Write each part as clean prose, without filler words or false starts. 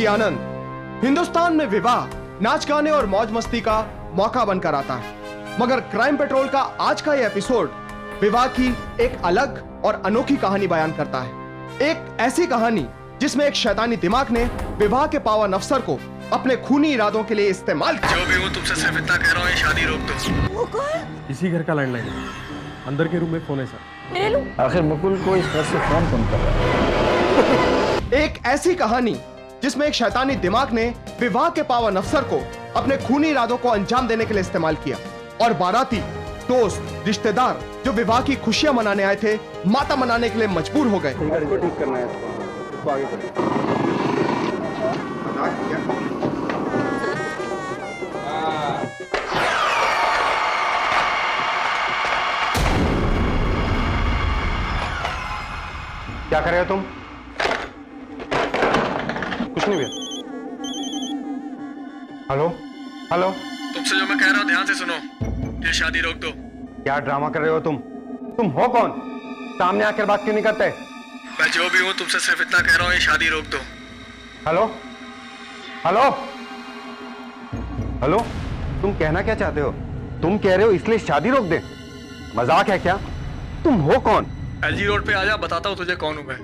मस्ती आनंद। हिंदुस्तान में विवाह नाच गाने और मौज मस्ती का मौका बनकर आता है, मगर क्राइम पेट्रोल का आज का यह एपिसोड विवाह की एक अलग और अनोखी कहानी बयान करता है। एक ऐसी कहानी जिसमें एक शैतानी दिमाग ने विवाह के पावन अवसर को अपने खूनी इरादों के लिए इस्तेमाल किया। जो भी हूँ तुमसे सिर्फ इतना कह रहा हूँ, ये शादी रोक दो। इसी घर का लैंडलाइन है, अंदर के रूम में फोन है सर। आखिर मुकुल को इस घर से कौन कर रहा है? एक ऐसी कहानी जिसमें एक शैतानी दिमाग ने विवाह के पावन अवसर को अपने खूनी इरादों को अंजाम देने के लिए इस्तेमाल किया और बाराती, दोस्त, रिश्तेदार जो विवाह की खुशियां मनाने आए थे, माता मनाने के लिए मजबूर हो गए। ठीक करना है इसको आगे क्या कर रहे हो तुम? कुछ नहीं भैया। हेलो हेलो, तुमसे जो मैं कह रहा हूँ ध्यान से सुनो, ये शादी रोक दो। क्या ड्रामा कर रहे हो तुम? तुम हो कौन? सामने आकर बात क्यों नहीं करते? मैं जो भी हूँ तुमसे सिर्फ इतना कह रहा हूँ, ये शादी रोक दो। हेलो हेलो हेलो, तुम कहना क्या चाहते हो? तुम कह रहे हो इसलिए शादी रोक दे? मजाक है क्या? तुम हो कौन? एलजी रोड पे आजा, बताता हूँ तुझे कौन हूँ मैं।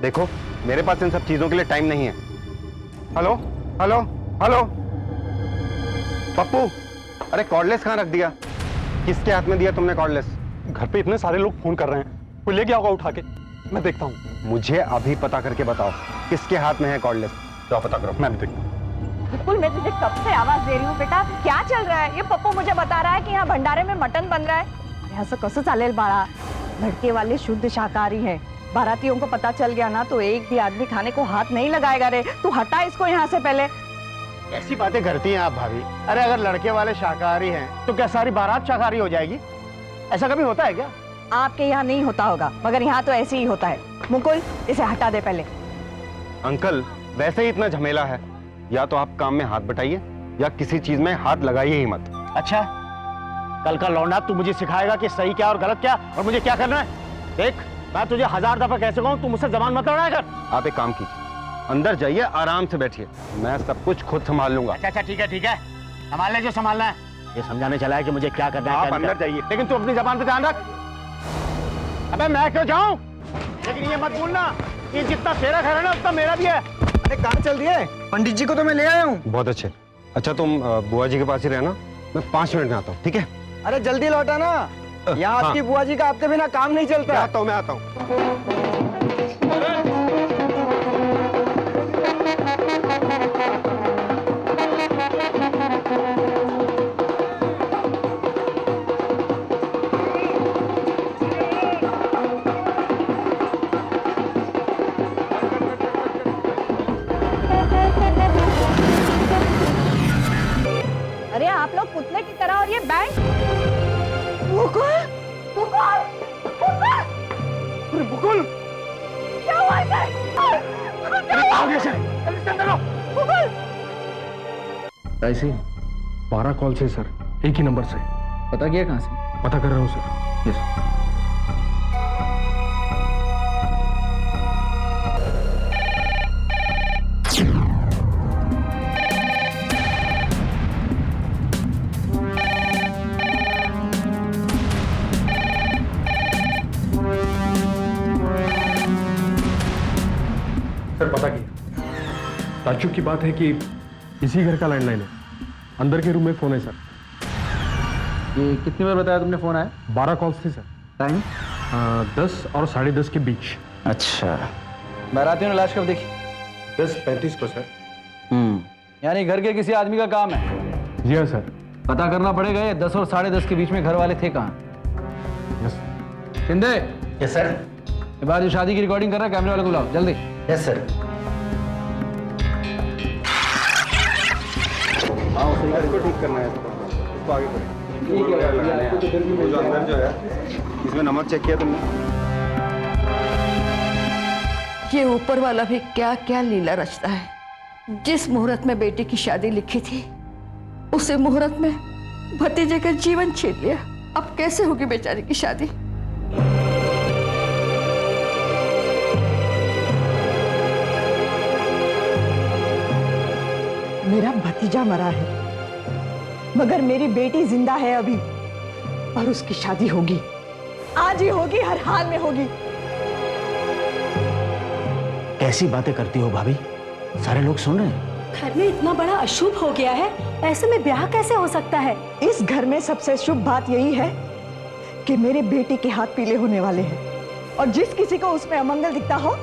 देखो, मेरे पास इन सब चीजों के लिए टाइम नहीं है। हेलो हेलो हेलो, पप्पू, अरे कॉर्डलेस कहाँ रख दिया? किसके हाथ में दिया तुमने कॉर्डलेस? घर पे इतने सारे लोग फोन कर रहे हैं, कोई ले गया होगा उठा के, मैं देखता हूँ। मुझे अभी पता करके बताओ किसके हाथ में है कॉर्डलेस। जाओ पता करो, मैं भी देखता हूँ। बिल्कुल, मैं तुझे कब से आवाज दे रही हूँ बेटा, क्या चल रहा है? ये पप्पू मुझे बता रहा है कि यहाँ भंडारे में मटन बन रहा है। ऐसा कसं चालेल बाळा? लड़के वाले शुद्ध शाकाहारी हैं। बारातियों को पता चल गया ना तो एक भी आदमी खाने को हाथ नहीं लगाएगा रे। तू हटा इसको यहाँ से पहले। ऐसी बातें करती हैं आप भाभी। अरे अगर लड़के वाले शाकाहारी हैं तो क्या सारी बारात शाकाहारी हो जाएगी? ऐसा कभी होता है क्या? आपके यहाँ नहीं होता होगा, मगर यहाँ तो ऐसे ही होता है। मुकुल, इसे हटा दे पहले। अंकल, वैसे ही इतना झमेला है, या तो आप काम में हाथ बटाइए या किसी चीज में हाथ लगाइए ही मत। अच्छा, कल का लौंडा तू मुझे सिखाएगा कि सही क्या और गलत क्या और मुझे क्या करना है? देख, मैं तुझे 1000 दफा कैसे कहूँ, तू मुझसे जबान मत लड़ाया कर। आप एक काम कीजिए, अंदर जाइए, आराम से बैठिए, मैं सब कुछ खुद संभाल लूंगा। अच्छा ठीक है, संभाल ले जो संभालना है। ये समझाने चला है कि मुझे क्या करना है। आप अंदर जाइए, लेकिन तू अपनी जबान पे ध्यान रख। अबे मैं क्यों जाऊं? लेकिन ये मत भूलना कि जितना तेरा घर है ना उतना मेरा भी है। अरे कहाँ चल रही है? पंडित जी को तो मैं ले आया हूँ। बहुत अच्छे। अच्छा, तुम बुआ जी के पास ही रहना, मैं 5 मिनट में आता हूँ, ठीक है? अरे जल्दी लौटा ना, यहाँ आपकी बुआ जी का आपके बिना काम नहीं चलता। मैं आता हूँ। अरे आप लोग पुतले की तरह, और ये बैंक। मुकुल, मुकुल, मुकुल! अरे मुकुल, क्या हुआ इसे? क्या हो गया इसे? जल्दी से अंदर लो। मुकुल! ऐसे 12 कॉल से सर, एक ही नंबर से। पता किया कहाँ से? पता कर रहा हूँ सर। यस। सर पता किया, ताज्जुब की बात है कि इसी घर का लैंडलाइन है, अंदर के रूम में फोन है सर। ये कितनी बार बताया तुमने फोन आया? 12 कॉल्स थे सर। टाइम? 10 और 10:30 के बीच। अच्छा, बारातियों ने लाश कब देखी? 10:35 को सर। यानी घर के किसी आदमी का काम है? जी हाँ सर। पता करना पड़ेगा ये 10 और 10:30 के बीच में घर वाले थे कहाँ। Yes Shinde, yes sir. ये बात जो शादी की रिकॉर्डिंग कर रहा है, कैमरे वाले को बुलाओ जल्दी। Yes sir. इसको ठीक करना है, इसको आगे करें। जो अंदर जो है, इसमें नमक चेक किया तुमने? ये ऊपर वाला भी क्या क्या लीला रचता है। जिस मुहूर्त में बेटी की शादी लिखी थी, उसी मुहूर्त में भतीजे का जीवन छीन लिया। अब कैसे होगी बेचारी की शादी? मेरा भतीजा मरा है, मगर मेरी बेटी जिंदा है अभी, और उसकी शादी होगी, आज ही होगी, हर हाल में होगी। कैसी बातें करती हो भाभी, सारे लोग सुन रहे हैं। घर में इतना बड़ा अशुभ हो गया है, ऐसे में ब्याह कैसे हो सकता है? इस घर में सबसे शुभ बात यही है कि मेरे बेटी के हाथ पीले होने वाले हैं, और जिस किसी को उसमें अमंगल दिखता हो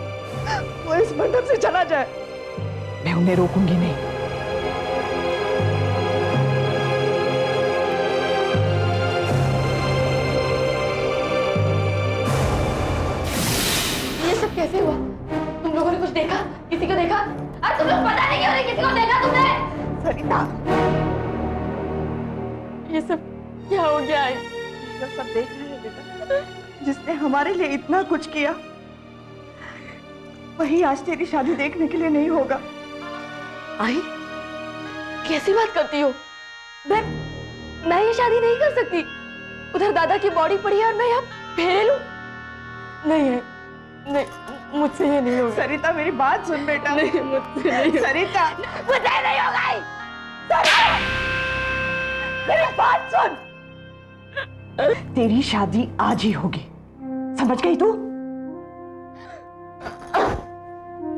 वो इस मंडप से चला जाए। मैं उन्हें रोकूंगी नहीं। ये सब कैसे हुआ? तुम लोगों ने कुछ देखा? किसी को देखा? आज तुम लोग पता नहीं क्यों नहीं किसी को देखा तुमने? सरिता, ये सब क्या हो गया है? जो सब देख रहे हैं बेटा, जिसने हमारे लिए इतना कुछ किया, वही आज तेरी शादी देखने के लिए नहीं होगा। आई, कैसी बात करती हो? मैं ये शादी नहीं कर सकती। उधर दादा की बॉडी पड़ी है और मैं यहाँ फेरे लूं? नहीं है, नहीं, मुझसे ये नहीं होगा। सरिता मेरी बात सुन बेटा। नहीं, मुझसे नहीं होगा। सरिता, मुझसे नहीं होगा। सरिता, मेरी बात सुन। तेरी शादी आज ही होगी, समझ गई तू?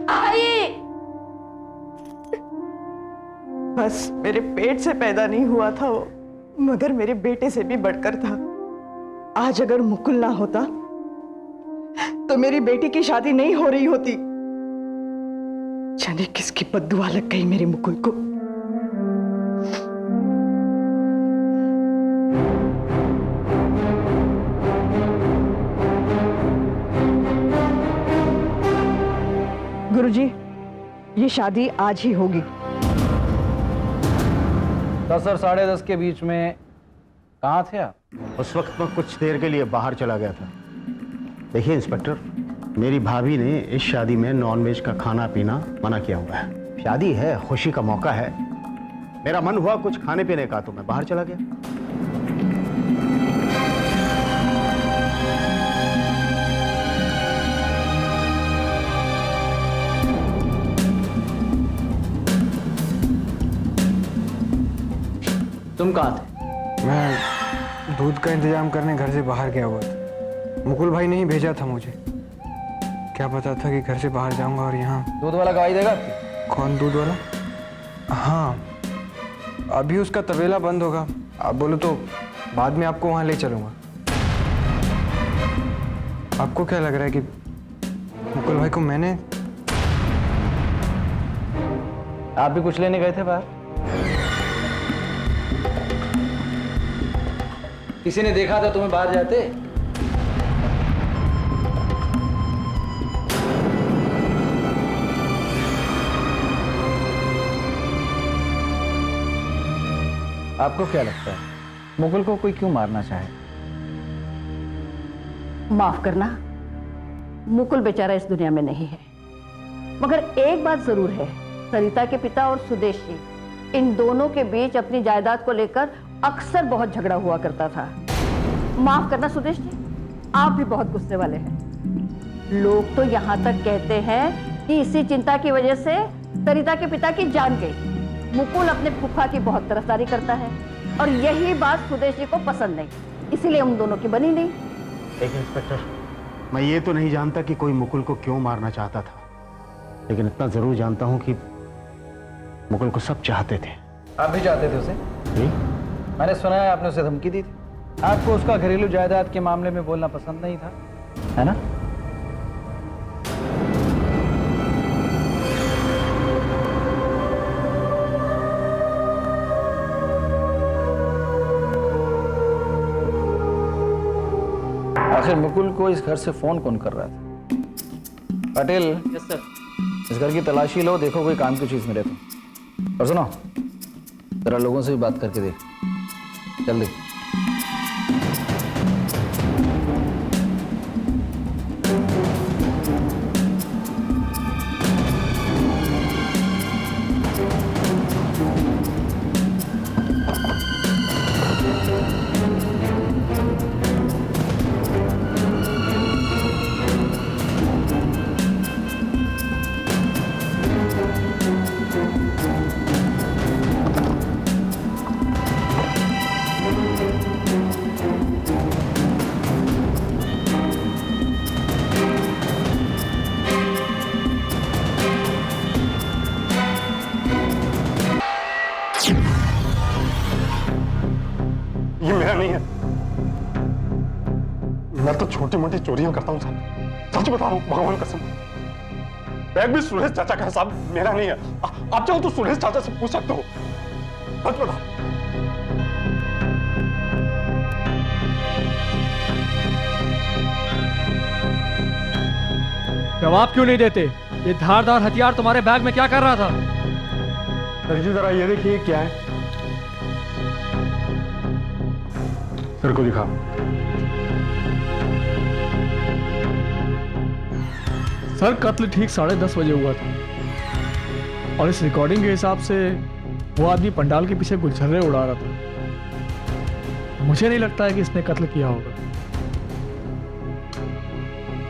आई, बस मेरे पेट से पैदा नहीं हुआ था वो, मगर मेरे बेटे से भी बढ़कर था। आज अगर मुकुल ना होता तो मेरी बेटी की शादी नहीं हो रही होती। जाने किसकी बद्दुआ लग गई मेरे मुकुल को। गुरुजी, ये शादी आज ही होगी। 10 और 10:30 के बीच में कहाँ थे आप? उस वक्त मैं कुछ देर के लिए बाहर चला गया था। देखिए इंस्पेक्टर, मेरी भाभी ने इस शादी में नॉनवेज का खाना पीना मना किया हुआ है। शादी है, खुशी का मौका है। मेरा मन हुआ कुछ खाने पीने का, तो मैं बाहर चला गया। तुम कहाँ थे? मैं दूध का इंतजाम करने घर से बाहर गया हुआ था। मुकुल भाई ने ही भेजा था मुझे। क्या पता था कि घर से बाहर जाऊंगा और यहाँ। दूध वाला गवाही देगा आपकी? कौन दूध वाला? हाँ, अभी उसका तबेला बंद होगा। आप बोलो तो बाद में आपको वहाँ ले चलूंगा। आपको क्या लग रहा है कि मुकुल भाई को मैंने? आप भी कुछ लेने गए थे बाहर? किसी ने देखा था तुम्हें बाहर जाते? आपको क्या लगता है मुकुल को कोई क्यों मारना चाहे? माफ करना, मुकुल बेचारा इस दुनिया में नहीं है, मगर एक बात जरूर है, सरिता के पिता और सुदेश जी, इन दोनों के बीच अपनी जायदाद को लेकर अक्सर बहुत झगड़ा हुआ करता था। माफ करना सुदेश जी, आप भी बहुत गुस्से वाले हैं। लोग तो यहाँ तक कहते हैं कि इसी चिंता की वजह से सरिता के पिता की जान गई। मुकुल अपने फूफा की बहुत तरफदारी करता है और यही बात सुदेश जी को पसंद नहीं, इसीलिए उन दोनों की बनी नहीं। देखिए इंस्पेक्टर, मैं ये तो नहीं जानता कि कोई मुकुल को क्यों मारना चाहता था, लेकिन इतना जरूर जानता हूं कि मुकुल को सब चाहते थे। आप भी चाहते थे उसे? जी? मैंने सुना है आपने उसे धमकी दी थी। आपको उसका घरेलू जायदाद के मामले में बोलना पसंद नहीं था, है ना? आखिर मुकुल को इस घर से फोन कौन कर रहा था? पटेल, यस सर, इस घर की तलाशी लो, देखो कोई काम की चीज मिले तो। और सुनो, जरा लोगों से भी बात करके देख, जल्दी। छोटी मोटी चोरियां करता हूँ साहब, सच बता रहा हूँ भगवान कसम। बैग भी सुरेश चाचा का है साहब, मेरा नहीं है। आप चाहो तो सुरेश चाचा से पूछ सकते हो, सच बता। जवाब क्यों नहीं देते? ये धारदार हथियार तुम्हारे बैग में क्या कर रहा था? सर जी जरा ये देखिए क्या है। सर को दिखा। सर कत्ल ठीक 10:30 बजे हुआ था और इस रिकॉर्डिंग के हिसाब से वो आदमी पंडाल के पीछे गुलछर्रे उड़ा रहा था। मुझे नहीं लगता है कि इसने कत्ल किया होगा।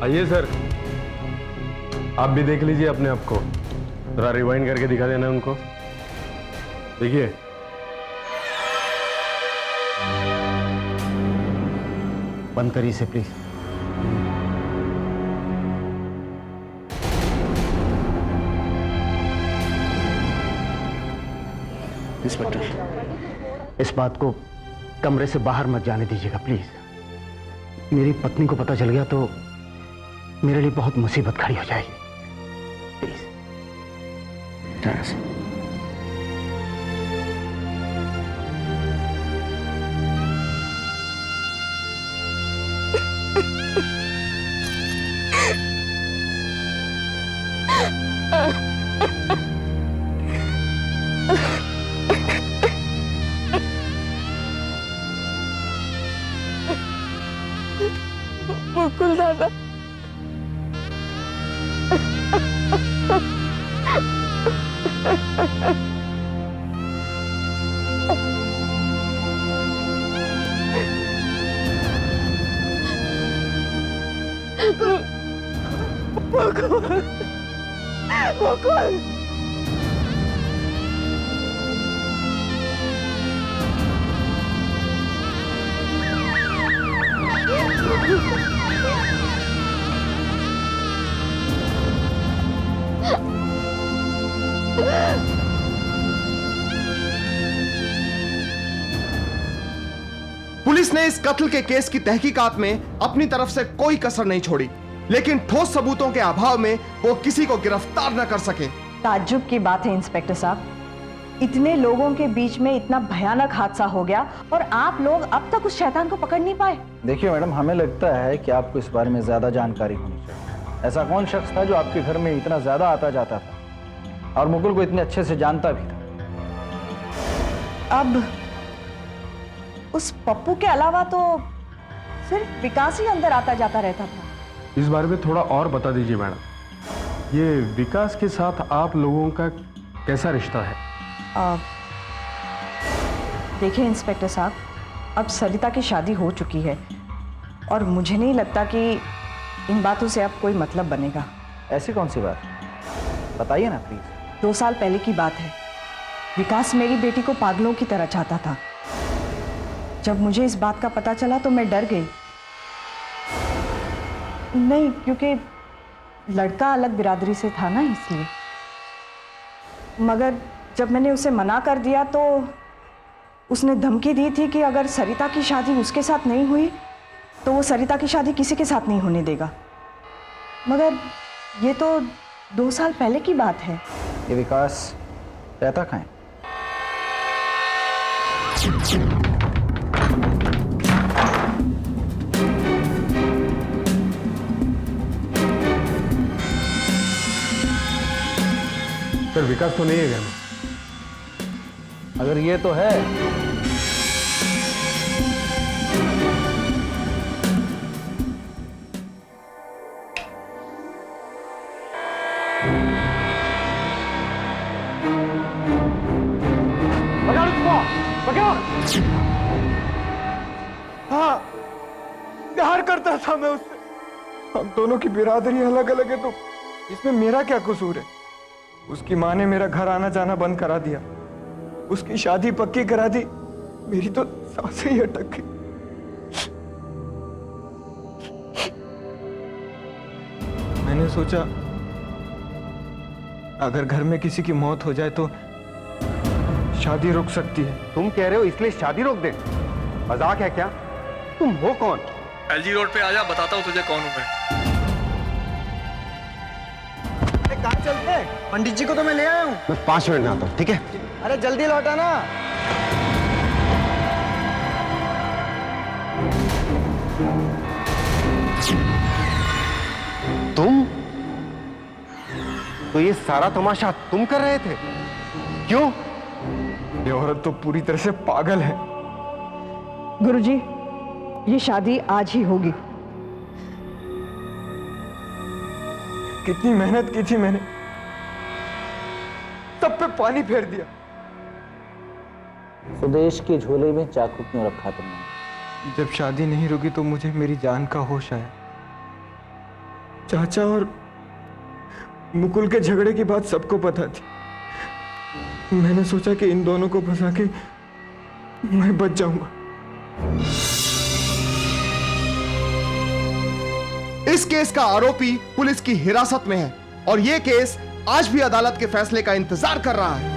आइए सर, आप भी देख लीजिए अपने आप को, जरा रिवाइंड करके दिखा देना उनको। देखिए बंद करिए इसे प्लीज। इंस्पेक्टर, इस बात को कमरे से बाहर मत जाने दीजिएगा प्लीज। मेरी पत्नी को पता चल गया तो मेरे लिए बहुत मुसीबत खड़ी हो जाएगी, प्लीज। मुकुल दादा, मुकुल, पुलिस ने इस कत्ल के केस की तहकीकात में अपनी तरफ से कोई कसर नहीं छोड़ी, लेकिन ठोस सबूतों के अभाव में वो किसी को गिरफ्तार न कर सके। ताज्जुब की बात है इंस्पेक्टर साहब, इतने लोगों के बीच में इतना भयानक हादसा हो गया और आप लोग अब तक उस शैतान को पकड़ नहीं पाए। देखिए मैडम, हमें लगता है कि आपको इस बारे में ज्यादा जानकारी होनी चाहिए। ऐसा कौन शख्स था जो आपके घर में इतना ज्यादा आता जाता था और मुकुल को इतने अच्छे से जानता भी था? अब उस पप्पू के अलावा तो सिर्फ विकास ही अंदर आता जाता रहता था। इस बारे में थोड़ा और बता दीजिए मैडम, ये विकास के साथ आप लोगों का कैसा रिश्ता है? देखिए इंस्पेक्टर साहब, अब सरिता की शादी हो चुकी है और मुझे नहीं लगता कि इन बातों से अब कोई मतलब बनेगा। ऐसी कौन सी बात, बताइए ना प्लीज। 2 साल पहले की बात है। विकास मेरी बेटी को पागलों की तरह चाहता था। जब मुझे इस बात का पता चला तो मैं डर गई। नहीं, क्योंकि लड़का अलग बिरादरी से था ना, इसलिए। मगर जब मैंने उसे मना कर दिया तो उसने धमकी दी थी कि अगर सरिता की शादी उसके साथ नहीं हुई तो वो सरिता की शादी किसी के साथ नहीं होने देगा। मगर ये तो 2 साल पहले की बात है। ये विकास रहता कहाँ है? सर विकास तो नहीं है घर में। अगर ये तो है हाँ, प्यार करता था मैं उससे। हम दोनों की बिरादरी अलग अलग है तो इसमें मेरा क्या कसूर है? उसकी माँ ने मेरा घर आना जाना बंद करा दिया, उसकी शादी पक्की करा दी, मेरी तो सांसें ही अटक गई। मैंने सोचा अगर घर में किसी की मौत हो जाए तो शादी रुक सकती है। तुम कह रहे हो इसलिए शादी रोक दे? मजाक है क्या? तुम हो कौन? एलजी रोड पे आ जा, बताता हूँ तुझे कौन हूँ मैं। कहाँ चलते हैं? पंडित जी को तो मैं ले आया हूँ। मैं 5 मिनट में आता हूँ, ठीक है? अरे जल्दी लौटा ना। तुम? तो ये सारा तमाशा तुम कर रहे थे? क्यों? ये औरत तो पूरी तरह से पागल है। गुरुजी, ये शादी आज ही होगी। कितनी मेहनत की थी मैंने, सब पे पानी फेर दिया। सुदेश के झोले में चाकू क्यों रखा तुमने? जब शादी नहीं रुकी तो मुझे मेरी जान का होश आया। चाचा और मुकुल के झगड़े की बात सबको पता थी। मैंने सोचा कि इन दोनों को फंसा के मैं बच जाऊंगा। इस केस का आरोपी पुलिस की हिरासत में है और यह केस आज भी अदालत के फैसले का इंतजार कर रहा है।